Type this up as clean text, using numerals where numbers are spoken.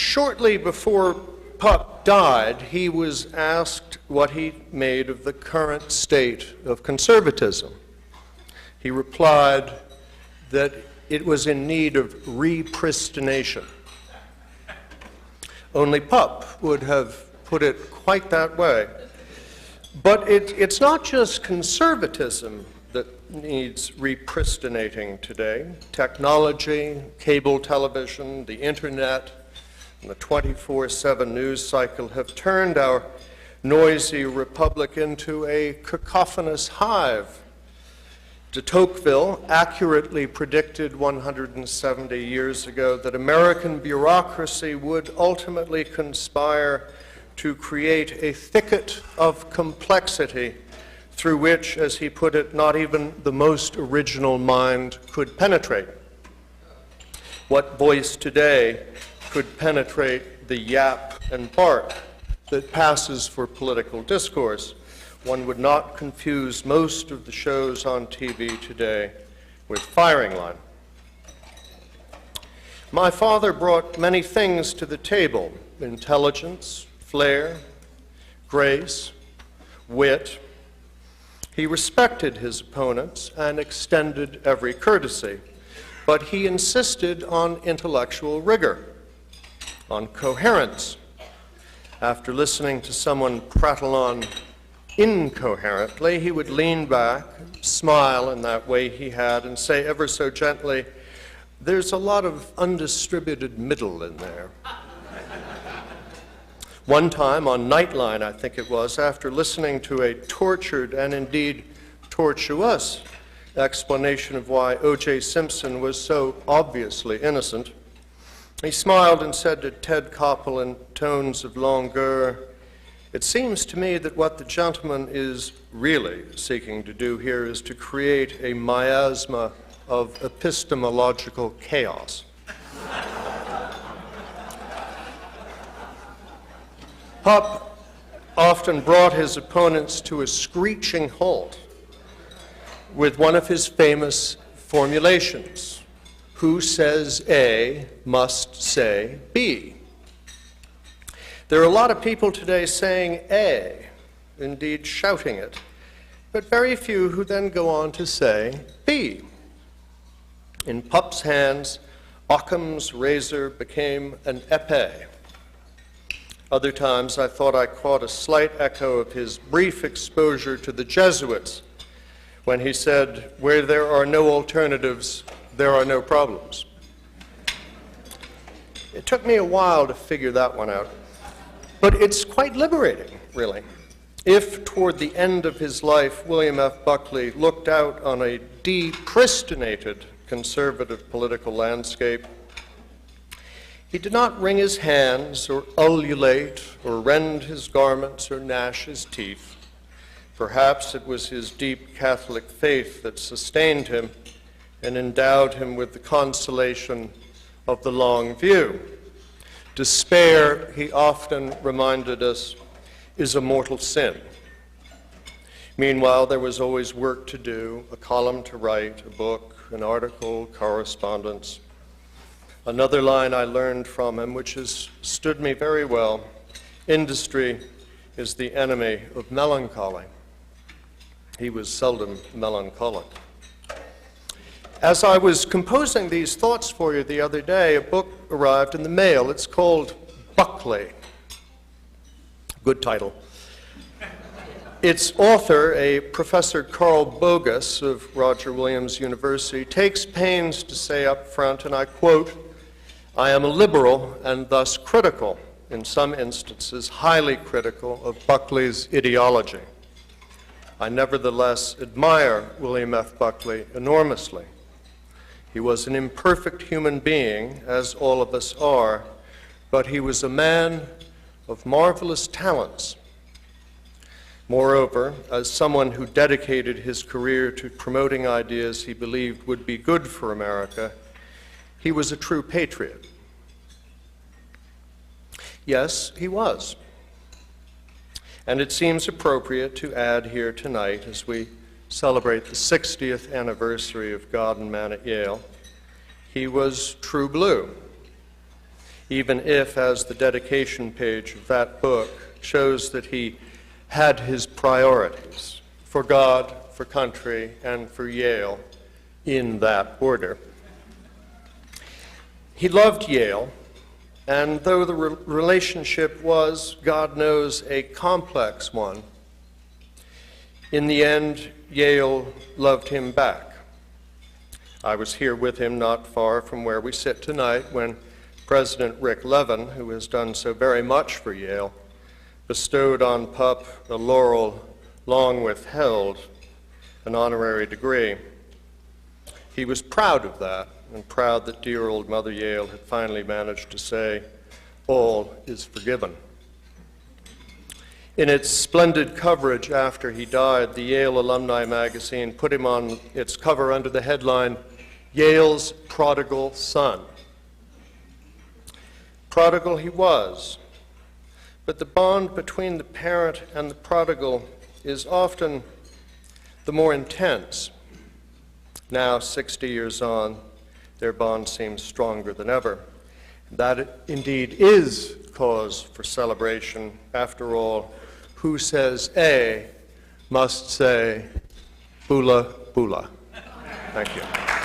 Shortly before Pup died, he was asked what he made of the current state of conservatism. He replied that it was in need of repristination. Only Pup would have put it quite that way. But it's not just conservatism that needs repristinating today. Technology, cable television, the internet, and the 24/7 news cycle have turned our noisy republic into a cacophonous hive. De Tocqueville accurately predicted 170 years ago that American bureaucracy would ultimately conspire to create a thicket of complexity through which, as he put it, not even the most original mind could penetrate. What voice today could penetrate the yap and bark that passes for political discourse? One would not confuse most of the shows on TV today with firing line. My father brought many things to the table: intelligence, flair, grace, wit. He respected his opponents and extended every courtesy, but he insisted on intellectual rigor, on coherence. After listening to someone prattle on incoherently, he would lean back, smile in that way he had, and say ever so gently, "There's a lot of undistributed middle in there." One time on Nightline, I think it was, after listening to a tortured and indeed tortuous explanation of why O.J. Simpson was so obviously innocent, he smiled and said to Ted Koppel in tones of langueur, "It seems to me that what the gentleman is really seeking to do here is to create a miasma of epistemological chaos." Pup often brought his opponents to a screeching halt with one of his famous formulations: "Who says A must say B." There are a lot of people today saying A, indeed shouting it, but very few who then go on to say B. In Pup's hands, Occam's razor became an épée. Other times I thought I caught a slight echo of his brief exposure to the Jesuits when he said, "Where there are no alternatives, there are no problems." It took me a while to figure that one out, but it's quite liberating, really. If toward the end of his life, William F. Buckley looked out on a depristinated conservative political landscape, he did not wring his hands or ululate or rend his garments or gnash his teeth. Perhaps it was his deep Catholic faith that sustained him and endowed him with the consolation of the long view. Despair, he often reminded us, is a mortal sin. Meanwhile, there was always work to do, a column to write, a book, an article, correspondence. Another line I learned from him, which has stood me very well: industry is the enemy of melancholy. He was seldom melancholic. As I was composing these thoughts for you the other day, a book arrived in the mail. It's called Buckley. Good title. Its author, a Professor Carl Bogus of Roger Williams University, takes pains to say up front, and I quote, "I am a liberal and thus critical, in some instances highly critical, of Buckley's ideology. I nevertheless admire William F. Buckley enormously. He was an imperfect human being, as all of us are, but he was a man of marvelous talents. Moreover, as someone who dedicated his career to promoting ideas he believed would be good for America, he was a true patriot." Yes, he was. And it seems appropriate to add here tonight, as we celebrate the 60th anniversary of God and Man at Yale, he was true blue. even if, as the dedication page of that book shows, that he had his priorities for God, for country, and for Yale in that order. He loved Yale, and though the relationship was, God knows, a complex one, in the end, Yale loved him back. I was here with him not far from where we sit tonight when President Rick Levin, who has done so very much for Yale, bestowed on Pup a laurel long withheld, an honorary degree. He was proud of that, and proud that dear old Mother Yale had finally managed to say, all is forgiven. In its splendid coverage after he died, the Yale Alumni magazine put him on its cover under the headline, Yale's Prodigal Son. Prodigal he was, but the bond between the parent and the prodigal is often the more intense. Now, 60 years on, their bond seems stronger than ever. That indeed is cause for celebration. After all, who says A must say bula bula. Thank you.